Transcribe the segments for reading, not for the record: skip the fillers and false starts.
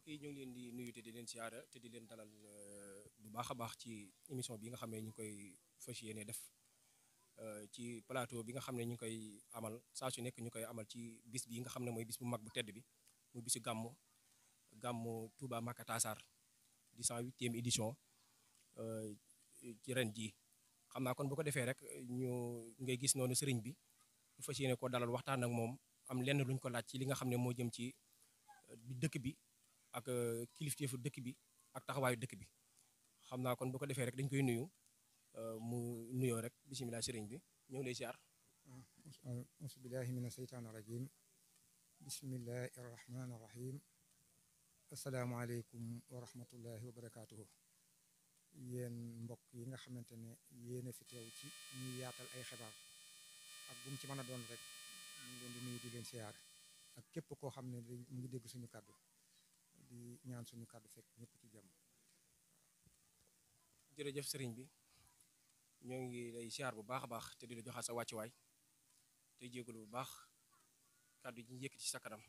mbokk yi ñu ngi leen di nuyu te di leen siyaara te di leen dalal bu baax a baax ci émission bi nga xam ne ñu ngi koy fas yéene def ci plateau bi nga xam ne ñu ngi koy amal saa su nekk ñu koy amal ci bis bi nga xam ne mooy bis bu mag bu tedd bi muy bisu gàmmu Touba Maka Tassar di 108e édition ci ren jii xam naa kon bu ko defee rek ñu ngay gis noonu sëriñ bi ñu fas yéene ko dalal waxtaan ak moom am lenn luñ ko laaj ci li nga xam ne moo jëm ci dëkk bi ak kilifteefu dëkk bi ak taxawaayu dëkk bi xam naa kon bu ko defee rek dañ koy nuyu mu nuyoo rek bisimilah sëriñ bi ñëw lay siyaar. auzu billahi mina seytaani rajim bismillahi rahmaani rahim asalaamaaleykum wa rahmatullahi wa barakaatuhu. yéen mbokk yi nga xamante ne yéen a fi teew ci ñuy yaatal ay xibaar ak bu mu ci mën a doon rek ñu ngi leen di nuyu di leen siyaar ak képp koo xam ne mu ngi dégg suñu kàddu di ñaan suñu kàddu fekk ñëpp ci jàmm. jërëjëf sëriñ bi ñoo ngi lay siyaar bu baax a baax te di la joxaat sa wàccuwaay te jégalu bu baax kàddu yi ñu yëkkati ci sa kanam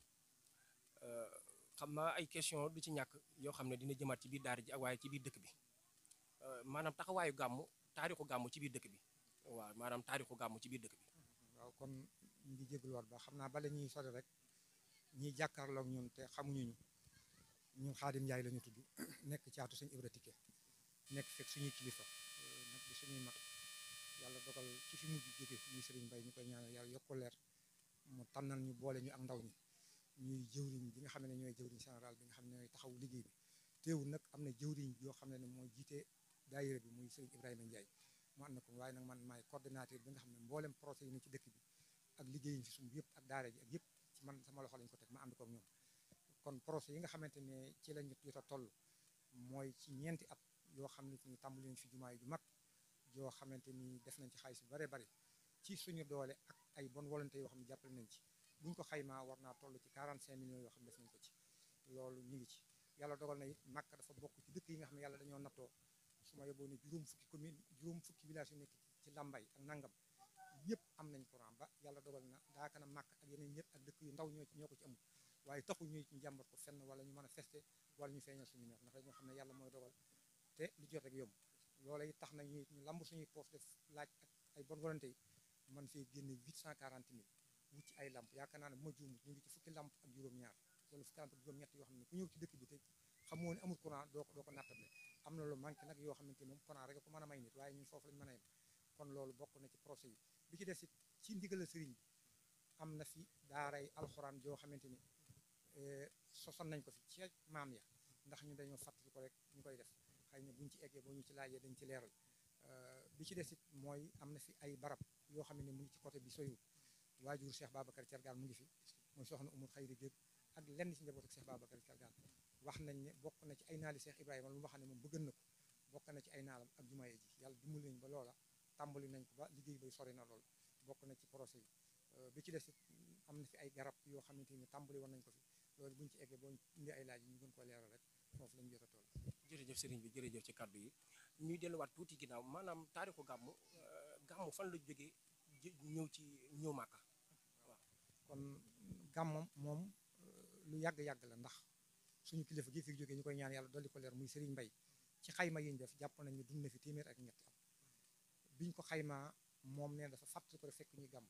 xam naa ay question du ci ñàkk yoo xam ne dina jëmaat ci biir daara ji ak waaye ci biir dëkk bi maanaam taxawaayu gàmmu taarixu gàmmu ci biir dëkk bi waaw maanaam taarixu gàmmu ci biir dëkk bi. waaw kon ñu ngi jégaluwaat ba xam naa bala ñuy sori rek ñiy jàkkaarloog ñun te xamuñu ñu ñun Xaadim Njaay la ñu tudd nekk caatu Sëñ Ibra Tikke nekk fekk suñuy kilifa nag di suñuy mag yàlla dogal ci fi mujj jóge muy Sëriñ Mbay ñu koy ñaanal yàlla yokk ko leer mu tànnal ñu boole ñu ak ndaw ñi ñuy jëwriñ bi nga xam ne ñooy jëwriñ général bi nga xam ne ñooy taxaw liggéey bi teewul nag am na jëwriñ yoo xam ne mooy jiite daayira bi muy Sëriñ Ibrahima Njaay mu ànd ko waaye nag man maay coordonnateur bi nga xam ne mboolem projet yi ne ci dëkk bi ak liggéey yi fi sumb yëpp ak daara ji ak yëpp ci man sama loxo lañ ko teg ma ànd ko ak ñoom kon projet yi nga xamante ne ci lañ jot a toll mooy ci ñeenti at yoo xam ne ñu tàmbali nañ fi jumaa yi ju mag yoo xamante ni def nañ ci xaalis bu bare bare ci suñu doole ak ay bonne volonté yoo xam ne jàppale nañ ci buñ ko xaymaa war naa toll ci 45 millions yoo xam ne def nañ ko ci loolu ñu ngi ci yàlla dogal na it Màkka dafa bokk ci dëkk yi nga xam ne yàlla dañoo nattoo su ma yóbboo ne juróom fukki village yu nekk ci Lambay ak nangam yëpp am nañ courant ba yàlla dogal na daaka na Màkka ak yeneen ñëpp ak dëkk yu ndaw ñoo ko ci amul waaye taxul ñu jàmbat ko fenn wala ñu mën a feste wala ñu feeñal suñu neex ndax dañoo xam ne yàlla mooy dogal te lu jot rek yomb loola it tax na ñu lamb suñuy poos def laaj ak ay bonne volonté yi man fee génne 840 000 wut ci ay lamp yaakaar naa ne bu ma juumut ñu ngi ci fukki lamp ak juróom-ñaar wala fukki lamp ak juróom-ñett yoo xam ne ku ñëw ci dëkk bi te xamoo ne amul courant doo ko nattable am na lu manqué nag yoo xamante ni moom courant rek ko mën a may nit waaye ñun foofu lañu mën a yem kon loolu bokk na ci procès yi bi ci des it ci ndigalal sëriñ bi am na fi daaray alxuraan joo xamante ni sosoon nañ ko fi ci maam ya ndax ñu dañoo fàttali ko rek ñu koy def xëy na buñ ci eggee boo ñu ci laajee dañ ci leeral bi ci des it mooy am na fi ay barab yoo xam ne mu ngi ci côté bi soyu waajur Cheikh Babacar Thiergane mu ngi fi mooy soxna Umul Xayri Gépp ak lenn ci njaboot ak Cheikh Babacar Thiergane wax nañ ne bokk na ci ay naali Cheikh Ibrahima lu ma xam ne moom bëggan na ko bokk na ci ay naalam ak jumaye ji yàlla dimbali nañ ba loola tàmbali nañ ko ba liggéey bay sori na lool bokk na ci projet yi bi ci des it am na fi ay garab yoo xamante ni tàmbali woon nañ ko fi loolu buñu ci eggee boo indi ay laaj yi ñu gën koo leeral rek foofu lañu jot a toll. jërëjëf sëriñ bi jërëjëf ci kàddu yi ñuy delluwaat tuuti ginnaaw maanaam taarixu gàmmu fan la jógee ñëw Màkka waaw. kon gàmmam moom lu yàgg-yàgg la ndax suñu kilifa gi fi jógee ñu koy ñaan yàlla dolli ko leer muy Serigne Mbay ci xayma yi ñu def jàpp nañ ne dund na fi téeméer ak ñetti at biñ ko xaymaa moom nee dafa fàttali ko fekk ñuy gàmm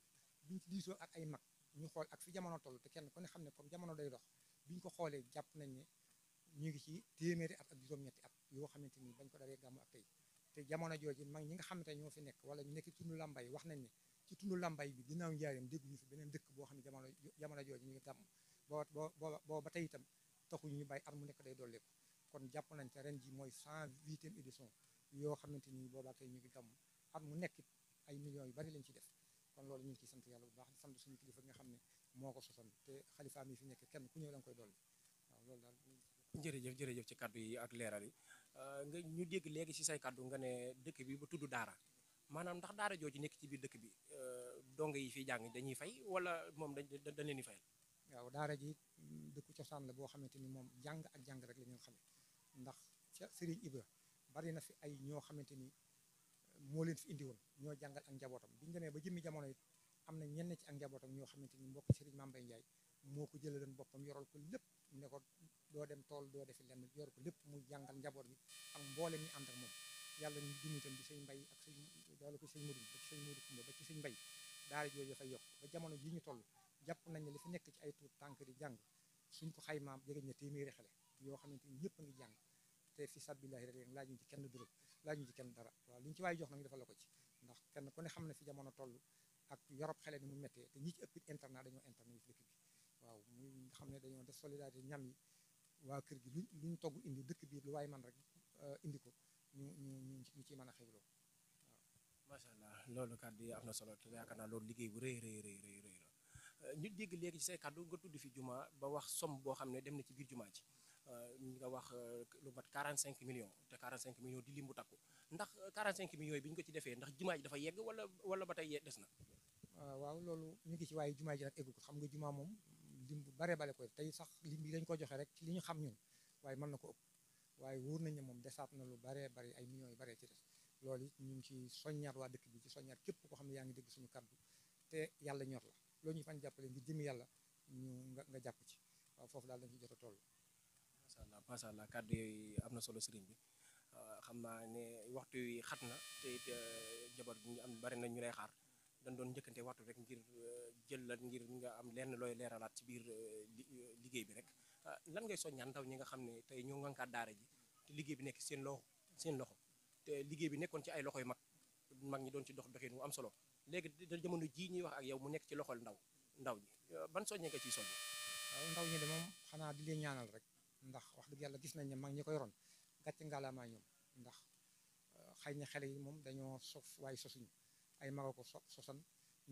biñ ci diisoo ak ay mag ñu xool ak fi jamono toll te kenn ku ne xam ne comme jamono day dox biñ ko xoolee jàpp nañ ne ñu ngi ci téeméeri at ak juróom-ñetti at yoo xamante ni bañ ko daree gàmm ak tey te jamono jooju mag ñi nga xamante ñoo fi nekk wala ñu nekk ci tundu lambay wax nañ ne ci tundu lambay bi ginnaaw njaareem dégguñu fi beneen dëkk boo xam ne jamono jooju ñu ngi gàmm boo ba tey itam taxuñu ñu bàyyi at mu nekk day dolleeku kon jàpp nañ te ren ji mooy 108e édition yoo xamante ni boobaa tey ñu ngi gàmm at mu nekk ay millions yu bari lañ ci def kon loolu ñu ngi ciy sant yàlla bu baax di sant suñu kilifa nga xam ne moo ko sosoon te xalifaam yi fi nekk kenn ku ñëw da nga koy dolli waaw loolu daal. jërëjëf ci kàddu yi ak leeral yi nga ñu dégg léegi ci say kàddu nga ne dëkk bi ba tudd daara maanaam ndax daara jooju nekk ci biir dëkk bi donge yi fiy jàng dañuy fay wala moom dañ leen di fayal. waaw daara ji dëkku cosaan la boo xamante ni moom jàng ak jàng rek la ñu xamee ndax ca Serigne Ibra bari na fi ay ñoo xamante ni moo leen fi indi woon ñoo jàngal ak njabootam biñu demee ba jëmmi jamono it am na ñenn ci ak njabootam ñoo xamante ni mbokk Serigne Mame Mbaye Ndiaye moo ko jëlee leen boppam yoral ko lépp ne ko doo dem tool doo defi lenn yor ko lépp muy jàngal njaboot gi ak mboole mi ànd ak moom yàlla ñu dund itam di sëñ mbay ak sëñ doole ko sëñ Modou ba ci sëñ Modou Kumba ba ci sëñ mbay daara jooju dafay yokk ba jamono ji ñu toll jàpp nañ ne li fi nekk ci ay tuut tànk di jàng suñ ko xaymaam jege na téeméeri xale yoo xamante ni ñëpp a ngi jàng te fi sabilillahi rek laaj ñu ci kenn dërëm laaj ñu ci kenn dara waaw li ñu ci waaye jox nag ñu defal la ko ci ndax kenn ku ne xam ne fi jamono toll ak yorob xale ni mu méttee te ñi ci ëpp internat dañoo internat yi fi dëkk bi waaw muy nga xam ne dañoo def solidarité ñam yi waa kër gi lu ñu togg indi dëkk bi lu waaye man rek indi ko ñu ciy mën a xewloo waaw macha allah loolu kàddu yi am na solo te yaakaar naa loolu liggéey bu rëy la ñu dégg léegi ci say kàddu nga tudd fi juma ba wax somme boo xam ne dem na ci biir juma ji nga wax lu mat 45 millions te 45 millions di lim bu takku ndax 45 millions yi bi ñu ko ci defee ndax juma ji dafa yegg wala ba tey des na. waaw loolu ñu ngi ci waaye juma ji nag eggu ko xam nga juma moom lim bu bare bale koy tey sax lim bi dañ ko joxe rek ci li ñu xam ñun waaye mën na ko ëpp waaye wóor nañ ne moom desaat na lu bare bari ay millions yu bare ci des loolu it ñu ngi ci soññaat waa dëkk bi ci soññaat képp koo xam ne yaa ngi dégg suñu kàddu te yàlla ñor la loolu ñu fan jàppale ngir jëmi yàlla nga jàpp ci waaw foofu daal dañ ci jot a toll. macha allah kàddu yooyu am na solo sëriñ bi xam naa ne waxtu yi xat na te it jabar bi ñu am bari na ñu lay xaar dañ doon njëkkante waxtu rek ngir jël la ngir nga am lenn looy leeralaat ci biir liggéey bi rek lan ngay soññaan ndaw ñi nga xam ne tey ñoo ngànkaat daara ji te liggéey bi nekk seen loxo te liggéey bi nekkoon ci ay loxoy mag ñi doon ci dox doxin wu am solo léegi da jamono jii ñuy wax ak yow mu nekk ci loxol ndaw ñi ban soññee nga ciy soññ. waaw ndaw ñi de moom xanaa di leen ñaanal rek ndax wax dëgg yàlla gis nañ ne mag ñi ko yoroon gàcce ngaalaamaa ñoom ndax xëy na xale yi moom dañoo sof waaye sosuñu ay maga ko sosan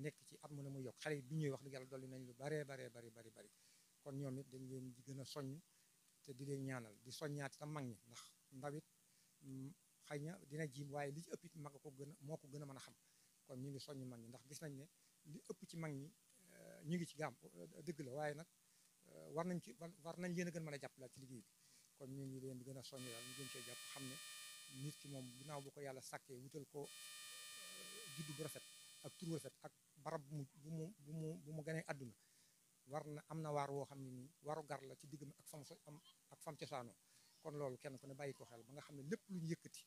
nekk ci at mu ne muy yokk xale yi bi ñuy wax dëgg yàlla dolli nañ lu baree bari kon ñoom it dañ leen di gën a soññ te di leen ñaanal di soññaat itam mag ñi ndax ndaw it xëy na dina jiim waaye li ci ëpp it mag ko gën a moo ko gën a mën a xam kon ñu ngi soññ mag ñi ndax gis nañ ne li ëpp ci mag ñi ñu ngi ci gaam dëgg la waaye nag war nañ leen a gën mën a jàppale ci liggéey bi kon ñu ngi leen di gën a soññ daal ñu gën cee jàpp xam ne nit ki moom ginnaaw bu ko yàlla sàkkee wutal ko juddu bu rafet ak tur bu rafet ak barab bu mu gënee àdduna am na waar woo xam ne nii waru gar la ci digg ak fam cosaanoo kon loolu kenn ku ne bàyyi ko xel ba nga xam ne lépp lu ñu yëkkati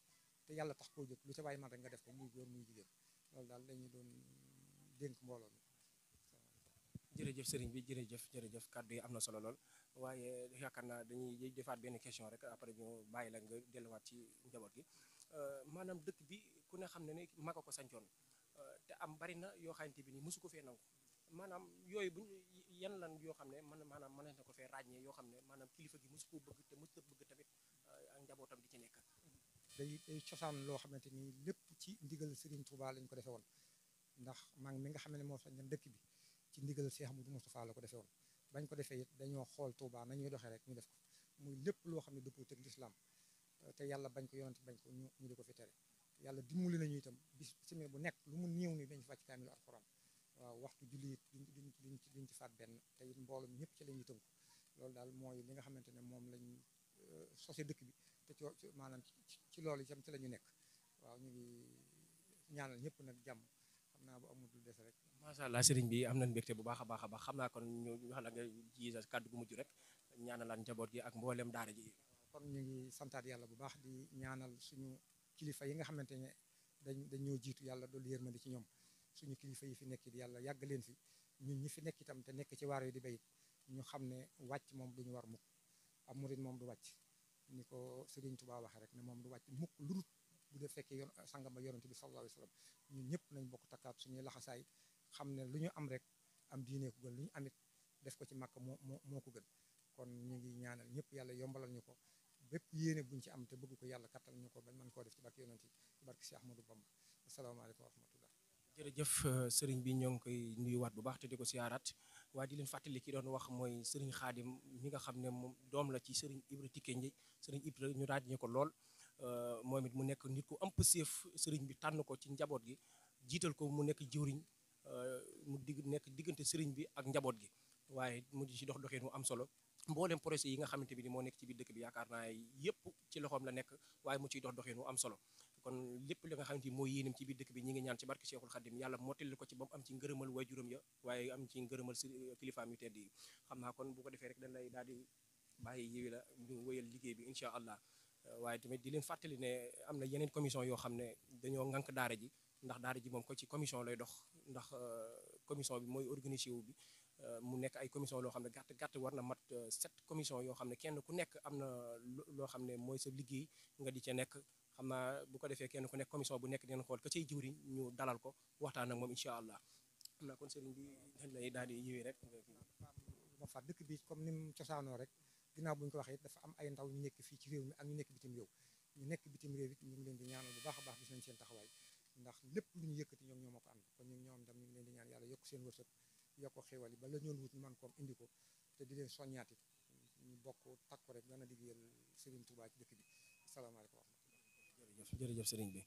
te yàlla tax koo jóg lu ca bàyyi man rek nga def ko muy góor muy jigéen loolu daal lañu doon dénk mbooloo mi. jërëjëf sëriñ bi jërëjëf kàddu yi am na solo lool waaye yaakaar naa dañuy defaat benn question rek après ñu bàyyi la nga delluwaat ci njaboot gi maanaam dëkk bi ku ne xam ne ne mag a ko sancoon te am bari na yoo xamante bi ni mosu ko fee nangu maanaam yooyu buñ yan lan yoo xam ne maanaam mën na ko fee ràññee yoo xam ne maanaam kilifa gi mosu ko bëgg te mosu ko bëgg tamit ak njabootam di ci nekk. day cosaan loo xamante ni lépp ci ndigal Serigne Touba lañ ko defee woon ndax maa ngi mi nga xam ne moo sañ dëkk bi ci ndigal Cheikh Amadou Moustapha la ko defee woon bañ ko defee it dañoo xool Touba nañuy doxee rek ñu def ko muy lépp loo xam ne dëppoo ak lislaam te yàlla bañ ko yonent bañ ko ñu di ko fi tere yàlla dimbali nañu itam bis semaine bu nekk lu mu néew ni dañ ci wàcc kaamilu alxuraan waaw waxtu julli it duñ ci faat benn te it mboolum ñëpp ci la ñuy tënku loolu daal mooy li nga xamante ne moom lañ sosé dëkk bi te maanaam ci loolu itam ci la ñu nekk waaw ñu ngi ñaanal ñëpp nag jàmm xam naa bu amul lu des rek. macha allah sëriñ bi am nañ mbégte bu baax a baax xam naa kon ñu wax la nga ji sa kàddu gu mujj rek ñaanalaan njaboot gi ak mboolem daara ji. kon ñu ngi santaat yàlla bu baax di ñaanal suñu kilifa yi nga xamante ne dañ ñoo jiitu yàlla doolu yërmandi ci ñoom suñu kilifa yi fi nekk di yàlla yàgg leen fi ñun ñi fi nekk itam te nekk ci waar yi di béy ñu xam ne wàcc moom duñu war mukk am murit moom du wàcc ni ko Sëriñ Tuubaa waxee rek ne moom du wàcc mukk lu dul bu dee fekkee sangam ba yonent bi sallallahu alayhi wa sallam ñun ñëpp nañ bokk takkaat suñuy laxasaay xam ne lu ñu am rek am diine ko gën lu ñu amit def ko ci màkk moo ko gën kon ñu ngi ñaanal ñëpp yàlla yombalal ñu ko bépp yéene buñ ci am te bëgg ko yàlla kattal ñu ko bañ mën koo def ci barke yonent yi ci barke Cheikh Ahmadou Bamba asalaamaaleykum wa rahmatullah. jërëjëf sëriñ bi ñoo ngi koy nuyuwaat bu baax te di ko siyaaraat waaye di leen fàttali ki doon wax mooy sëriñ Xaadim mi nga xam ne moom doom la ci sëriñ Ibra Tické Ndiaye sëriñ Ibra ñu ràññee ko lool moom it mu nekk nit ku am pëseef sëriñ bi tànn ko ci njaboot gi jiital ko mu nekk jiwriñ mu nekk diggante sëriñ bi ak njaboot gi waaye mu di ci dox doxeen mu am solo mboolem projet yi nga xamante bi ni moo nekk ci biir dëkk bi yaakaar naa yëpp ci loxoom la nekk waaye mu ciy dox doxeen mu am solo kon lépp li nga xamante ni mooy yéenam ci biir dëkk bi ñi ngi ñaan ci barke Cheikhul Khadim yàlla mottali ko ci ba mu am ci ngërëmal waajuram ya waaye am ci ngërëmal kilifaam yu tedd yi xam naa kon bu ko defee rek dañ lay daal di bàyyi yiwi la ñu wéyal liggéey bi incha allah. waaye tamit di leen fàttali ne am na yeneen commission yoo xam ne dañoo ŋànk daara ji ndax daara ji moom ko ci commission lay dox ndax commission bi mooy organisé wu bi mu nekk ay commission loo xam ne gàtt war na mat 7 commission yoo xam ne kenn ku nekk am na loo xam ne mooy sa liggéey nga di ca nekk xam naa bu ko defee kenn ku nekk commission bu nekk dinañ xool ka cay jiwriñ ñu dalal ko waxtaan ak moom incha allah xam naa kon sëriñ bi dañ lay daal di yiwee rek ma fa dëkk bi comme ni mu cosaanoo rek ginnaaw bu ñu ko waxee dafa am ay ndaw ñu nekk fii ci réew mi ak ñu nekk bitim réew ñu nekk bitim réew it ñu ngi leen di ñaanal bu baax a baax gis nañ seen taxawaay ndax lépp lu ñu yëkkati ñoom ñoo ma ko ànd kon ñoom tam ñu ngi leen di ñaan yàlla yokk seen wërsëg yokk ko xéwal yi ba la ñoon wut ñu man koom indi ko te di leen soññaati ñu bokk takku rek gën a liggéeyal Serigne Touba ci dëkk bi asalaamaaleykum wa rahmatulah jërëjëf sëriñ bi